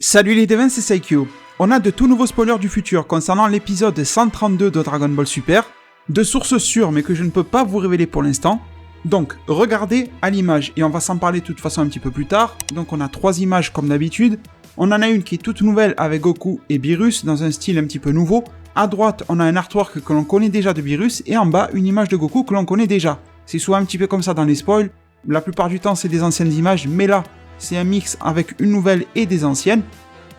Salut les devins, c'est Saikyo. On a de tout nouveaux spoilers du futur concernant l'épisode 132 de Dragon Ball Super, de sources sûres mais que je ne peux pas vous révéler pour l'instant. Donc, regardez à l'image, et on va s'en parler de toute façon un petit peu plus tard. Donc on a 3 images comme d'habitude. On en a une qui est toute nouvelle avec Goku et Beerus dans un style un petit peu nouveau. À droite, on a un artwork que l'on connaît déjà de Beerus, et en bas, une image de Goku que l'on connaît déjà. C'est souvent un petit peu comme ça dans les spoils. La plupart du temps, c'est des anciennes images, mais là, c'est un mix avec une nouvelle et des anciennes.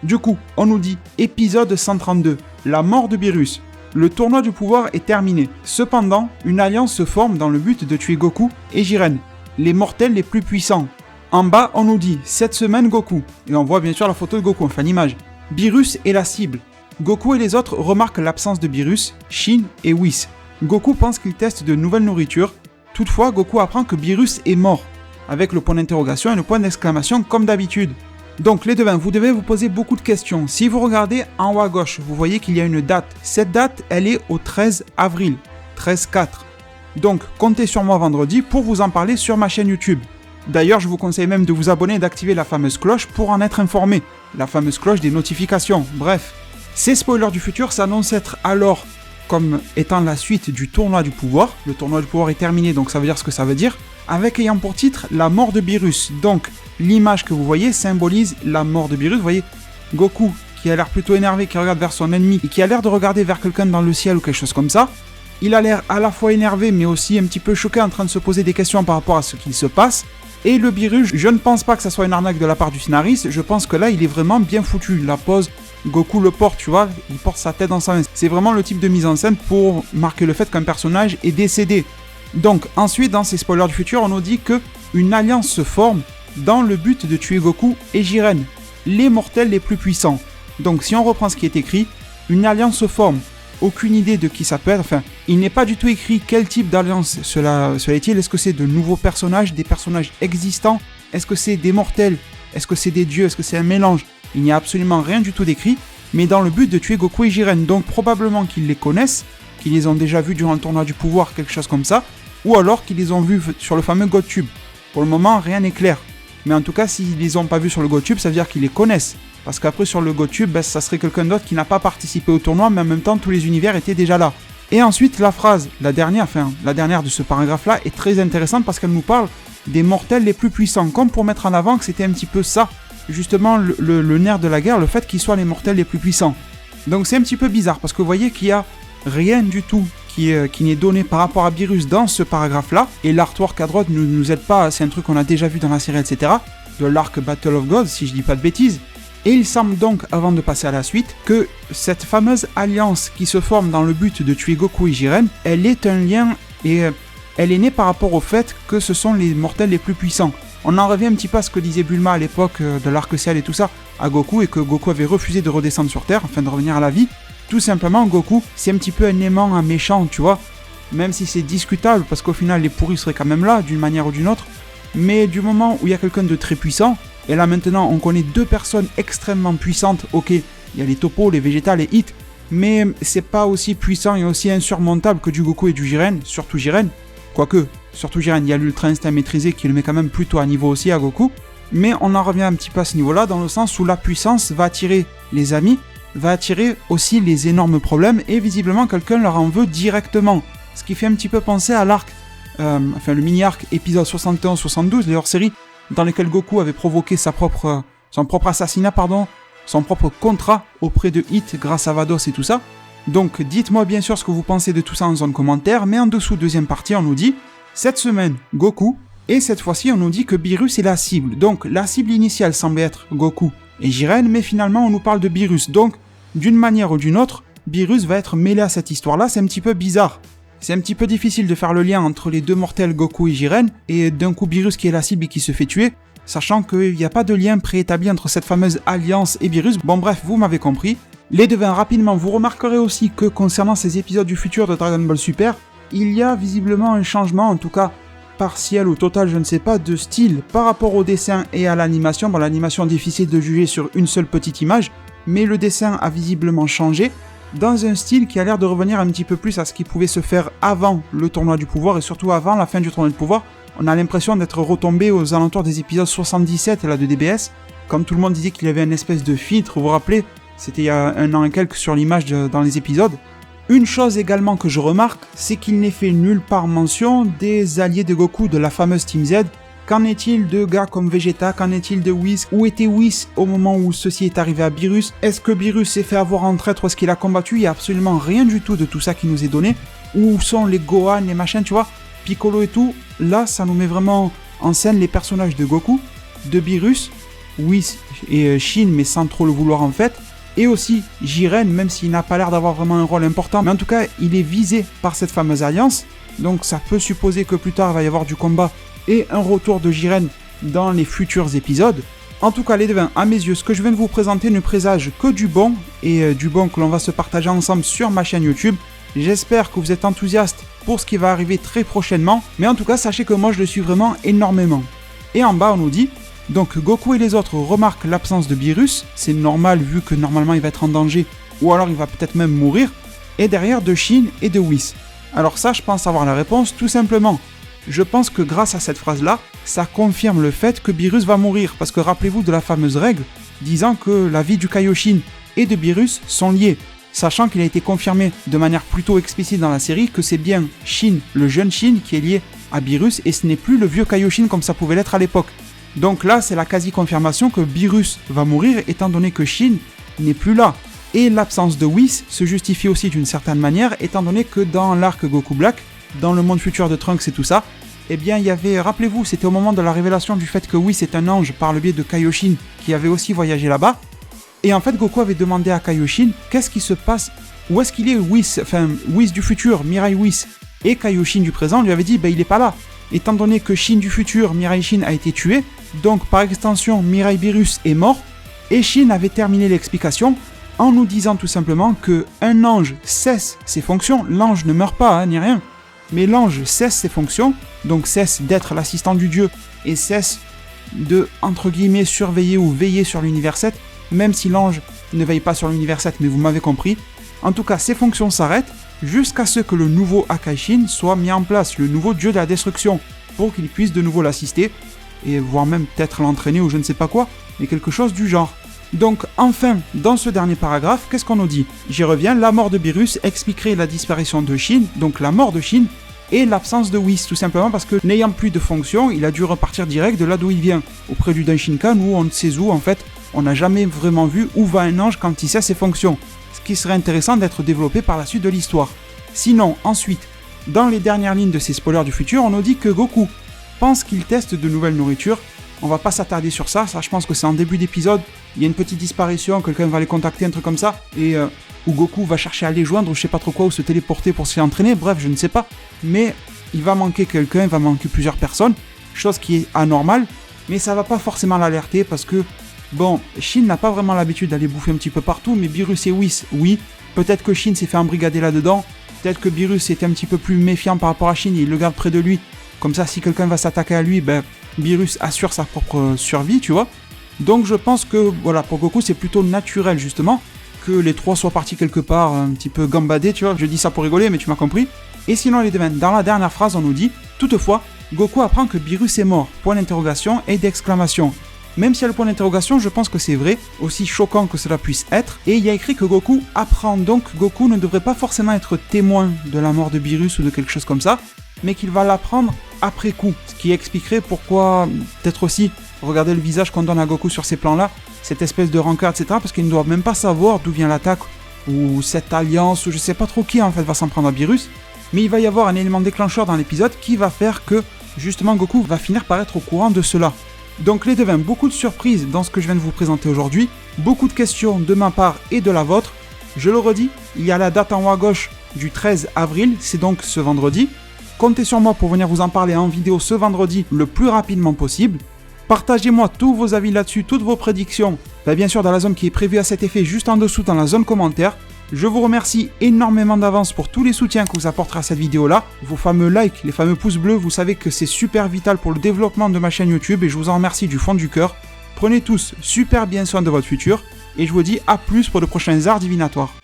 Du coup, on nous dit épisode 132, la mort de Beerus. Le tournoi du pouvoir est terminé. Cependant, une alliance se forme dans le but de tuer Goku et Jiren, les mortels les plus puissants. En bas, on nous dit cette semaine Goku, et on voit bien sûr la photo de Goku, enfin l'image. Beerus est la cible. Goku et les autres remarquent l'absence de Beerus, Shin et Whis. Goku pense qu'il teste de nouvelles nourritures. Toutefois, Goku apprend que Beerus est mort, avec le point d'interrogation et le point d'exclamation comme d'habitude. Donc les devins, vous devez vous poser beaucoup de questions. Si vous regardez en haut à gauche, vous voyez qu'il y a une date. Cette date, elle est au 13 avril, 13-4. Donc comptez sur moi vendredi pour vous en parler sur ma chaîne YouTube. D'ailleurs, je vous conseille même de vous abonner et d'activer la fameuse cloche pour en être informé. La fameuse cloche des notifications, bref. Ces spoilers du futur s'annoncent être alors comme étant la suite du tournoi du pouvoir. Le tournoi du pouvoir est terminé, donc ça veut dire ce que ça veut dire. Avec ayant pour titre la mort de Beerus. Donc l'image que vous voyez symbolise la mort de Beerus. Vous voyez Goku qui a l'air plutôt énervé, qui regarde vers son ennemi et qui a l'air de regarder vers quelqu'un dans le ciel ou quelque chose comme ça. Il a l'air à la fois énervé mais aussi un petit peu choqué, en train de se poser des questions par rapport à ce qu'il se passe. Et le Beerus, je ne pense pas que ça soit une arnaque de la part du scénariste, je pense que là il est vraiment bien foutu. La pose, Goku le porte, tu vois, il porte sa tête dans sa main. C'est vraiment le type de mise en scène pour marquer le fait qu'un personnage est décédé. Donc ensuite dans ces spoilers du futur, on nous dit que une alliance se forme dans le but de tuer Goku et Jiren, les mortels les plus puissants. Donc si on reprend ce qui est écrit, une alliance se forme. Aucune idée de qui ça peut être, enfin, il n'est pas du tout écrit quel type d'alliance cela est-il. Est-ce que c'est de nouveaux personnages, des personnages existants? Est-ce que c'est des mortels? Est-ce que c'est des dieux? Est-ce que c'est un mélange? Il n'y a absolument rien du tout décrit, mais dans le but de tuer Goku et Jiren. Donc probablement qu'ils les connaissent, qu'ils les ont déjà vus durant le tournoi du pouvoir, quelque chose comme ça, ou alors qu'ils les ont vus sur le fameux GoTube. Pour le moment, rien n'est clair. Mais en tout cas, s'ils les ont pas vus sur le GoTube, ça veut dire qu'ils les connaissent. Parce qu'après, sur le GoTube, ça serait quelqu'un d'autre qui n'a pas participé au tournoi, mais en même temps, tous les univers étaient déjà là. Et ensuite, la phrase, la dernière de ce paragraphe-là, est très intéressante parce qu'elle nous parle des mortels les plus puissants, comme pour mettre en avant que c'était un petit peu ça, justement, le nerf de la guerre, le fait qu'ils soient les mortels les plus puissants. Donc c'est un petit peu bizarre, parce que vous voyez qu'il y a rien du tout qui n'est donné par rapport à Beerus dans ce paragraphe-là, et l'artwork à droite ne nous aide pas, c'est un truc qu'on a déjà vu dans la série, etc., de l'arc Battle of Gods, si je dis pas de bêtises. Et il semble donc, avant de passer à la suite, que cette fameuse alliance qui se forme dans le but de tuer Goku et Jiren, elle est un lien, et elle est née par rapport au fait que ce sont les mortels les plus puissants. On en revient un petit peu à ce que disait Bulma à l'époque de l'arc ciel et tout ça, à Goku, et que Goku avait refusé de redescendre sur Terre, afin de revenir à la vie. Tout simplement, Goku, c'est un petit peu un aimant, un méchant, tu vois. Même si c'est discutable, parce qu'au final, les pourris seraient quand même là, d'une manière ou d'une autre. Mais du moment où il y a quelqu'un de très puissant, et là maintenant, on connaît 2 personnes extrêmement puissantes, ok, il y a les topos, les végétales, les hits, mais c'est pas aussi puissant et aussi insurmontable que du Goku et du Jiren, surtout Jiren. Quoique, surtout Jiren, il y a l'ultra instinct maîtrisé qui le met quand même plutôt à niveau aussi à Goku. Mais on en revient un petit peu à ce niveau-là, dans le sens où la puissance va attirer les amis, va attirer aussi les énormes problèmes, et visiblement quelqu'un leur en veut directement. Ce qui fait un petit peu penser à l'arc, le mini-arc épisode 71-72, les hors-séries, dans lesquels Goku avait provoqué son propre assassinat, son propre contrat auprès de Hit grâce à Vados et tout ça. Donc dites-moi bien sûr ce que vous pensez de tout ça en zone commentaire, mais en dessous, deuxième partie, on nous dit cette semaine, Goku, et cette fois-ci on nous dit que Beerus est la cible. Donc la cible initiale semblait être Goku et Jiren, mais finalement on nous parle de Beerus. Donc d'une manière ou d'une autre, Beerus va être mêlé à cette histoire-là, c'est un petit peu bizarre. C'est un petit peu difficile de faire le lien entre les 2 mortels Goku et Jiren, et d'un coup Beerus qui est la cible et qui se fait tuer, sachant qu'il n'y a pas de lien préétabli entre cette fameuse alliance et Beerus. Bon bref, vous m'avez compris. Les devins, rapidement, vous remarquerez aussi que concernant ces épisodes du futur de Dragon Ball Super, il y a visiblement un changement, en tout cas partiel ou total, je ne sais pas, de style par rapport au dessin et à l'animation. Bon, l'animation difficile de juger sur une seule petite image, mais le dessin a visiblement changé, dans un style qui a l'air de revenir un petit peu plus à ce qui pouvait se faire avant le tournoi du pouvoir, et surtout avant la fin du tournoi du pouvoir. On a l'impression d'être retombé aux alentours des épisodes 77 là, de DBS, quand tout le monde disait qu'il avait une espèce de filtre, vous vous rappelez, c'était il y a 1 an et quelques sur l'image dans les épisodes. Une chose également que je remarque, c'est qu'il n'est fait nulle part mention des alliés de Goku de la fameuse Team Z. Qu'en est-il de gars comme Vegeta? Qu'en est-il de Whis? Où était Whis au moment où ceci est arrivé à Beerus? Est-ce que Beerus s'est fait avoir en traître ou est-ce qu'il a combattu? Il n'y a absolument rien du tout de tout ça qui nous est donné. Où sont les Gohan, les machins, tu vois? Piccolo et tout. Là, ça nous met vraiment en scène les personnages de Goku, de Beerus, Whis et Shin, mais sans trop le vouloir en fait. Et aussi Jiren, même s'il n'a pas l'air d'avoir vraiment un rôle important. Mais en tout cas, il est visé par cette fameuse alliance. Donc ça peut supposer que plus tard, il va y avoir du combat et un retour de Jiren dans les futurs épisodes. En tout cas, les devins, à mes yeux, ce que je viens de vous présenter ne présage que du bon, et du bon que l'on va se partager ensemble sur ma chaîne YouTube. J'espère que vous êtes enthousiastes pour ce qui va arriver très prochainement, mais en tout cas, sachez que moi, je le suis vraiment énormément. Et en bas, on nous dit, donc Goku et les autres remarquent l'absence de Beerus, c'est normal vu que normalement il va être en danger, ou alors il va peut-être même mourir, et derrière de Shin et de Whis. Alors ça, je pense avoir la réponse, tout simplement. Je pense que grâce à cette phrase-là, ça confirme le fait que Beerus va mourir, parce que rappelez-vous de la fameuse règle disant que la vie du Kaioshin et de Beerus sont liées, sachant qu'il a été confirmé de manière plutôt explicite dans la série que c'est bien Shin, le jeune Shin, qui est lié à Beerus, et ce n'est plus le vieux Kaioshin comme ça pouvait l'être à l'époque. Donc là, c'est la quasi-confirmation que Beerus va mourir, étant donné que Shin n'est plus là. Et l'absence de Whis se justifie aussi d'une certaine manière, étant donné que dans l'arc Goku Black, dans le monde futur de Trunks et tout ça, eh bien il y avait, rappelez-vous, c'était au moment de la révélation du fait que Whis est un ange par le biais de Kaioshin qui avait aussi voyagé là-bas. Et en fait, Goku avait demandé à Kaioshin, qu'est-ce qui se passe, où est-ce qu'il est Whis, enfin Whis du futur, Mirai Whis, et Kaioshin du présent lui avait dit, il est pas là. Étant donné que Shin du futur, Mirai Shin, a été tué, donc par extension, Mirai Beerus est mort, et Shin avait terminé l'explication en nous disant tout simplement que un ange cesse ses fonctions, l'ange ne meurt pas, ni rien, mais l'ange cesse ses fonctions, donc cesse d'être l'assistant du dieu, et cesse de, entre guillemets, surveiller ou veiller sur l'univers 7, même si l'ange ne veille pas sur l'univers 7, mais vous m'avez compris. En tout cas, ses fonctions s'arrêtent, jusqu'à ce que le nouveau Akaishin soit mis en place, le nouveau dieu de la destruction, pour qu'il puisse de nouveau l'assister, et voire même peut-être l'entraîner ou je ne sais pas quoi, mais quelque chose du genre. Donc enfin, dans ce dernier paragraphe, qu'est-ce qu'on nous dit? J'y reviens, la mort de Beerus expliquerait la disparition de Shin, donc la mort de Shin, et l'absence de Whis, tout simplement parce que n'ayant plus de fonction, il a dû repartir direct de là d'où il vient, auprès du Daishinkan où on ne sait où en fait, on n'a jamais vraiment vu où va un ange quand il cesse ses fonctions, ce qui serait intéressant d'être développé par la suite de l'histoire. Sinon, ensuite, dans les dernières lignes de ces spoilers du futur, on nous dit que Goku pense qu'il teste de nouvelles nourritures. On va pas s'attarder sur ça, je pense que c'est en début d'épisode, il y a une petite disparition, quelqu'un va les contacter, un truc comme ça, et où Goku va chercher à les joindre, ou je sais pas trop quoi, ou se téléporter pour se faire entraîner, bref, je ne sais pas, mais il va manquer quelqu'un, il va manquer plusieurs personnes, chose qui est anormale, mais ça va pas forcément l'alerter, parce que, bon, Shin n'a pas vraiment l'habitude d'aller bouffer un petit peu partout, mais Beerus et Whis, oui, peut-être que Shin s'est fait embrigader là-dedans, peut-être que Beerus était un petit peu plus méfiant par rapport à Shin, et il le garde près de lui, comme ça si quelqu'un va s'attaquer à lui, Beerus assure sa propre survie, tu vois. Donc je pense que, voilà, pour Goku, c'est plutôt naturel, justement, que les trois soient partis quelque part, un petit peu gambadés, tu vois. Je dis ça pour rigoler, mais tu m'as compris. Et sinon, les devins, dans la dernière phrase, on nous dit, toutefois, Goku apprend que Beerus est mort, point d'interrogation et d'exclamation. Même s'il y a le point d'interrogation, je pense que c'est vrai, aussi choquant que cela puisse être. Et il y a écrit que Goku apprend, donc Goku ne devrait pas forcément être témoin de la mort de Beerus ou de quelque chose comme ça, mais qu'il va l'apprendre après coup. Ce qui expliquerait pourquoi, peut-être aussi, regardez le visage qu'on donne à Goku sur ces plans-là, cette espèce de rancœur, etc. Parce qu'il ne doit même pas savoir d'où vient l'attaque, ou cette alliance, ou je sais pas trop qui en fait va s'en prendre à Beerus. Mais il va y avoir un élément déclencheur dans l'épisode qui va faire que, justement, Goku va finir par être au courant de cela. Donc les devins, beaucoup de surprises dans ce que je viens de vous présenter aujourd'hui, beaucoup de questions de ma part et de la vôtre. Je le redis, il y a la date en haut à gauche du 13 avril, c'est donc ce vendredi. Comptez sur moi pour venir vous en parler en vidéo ce vendredi le plus rapidement possible. Partagez-moi tous vos avis là-dessus, toutes vos prédictions, bien sûr dans la zone qui est prévue à cet effet juste en dessous dans la zone commentaire. Je vous remercie énormément d'avance pour tous les soutiens que vous apporterez à cette vidéo-là. Vos fameux likes, les fameux pouces bleus, vous savez que c'est super vital pour le développement de ma chaîne YouTube et je vous en remercie du fond du cœur. Prenez tous super bien soin de votre futur et je vous dis à plus pour de prochains arts divinatoires.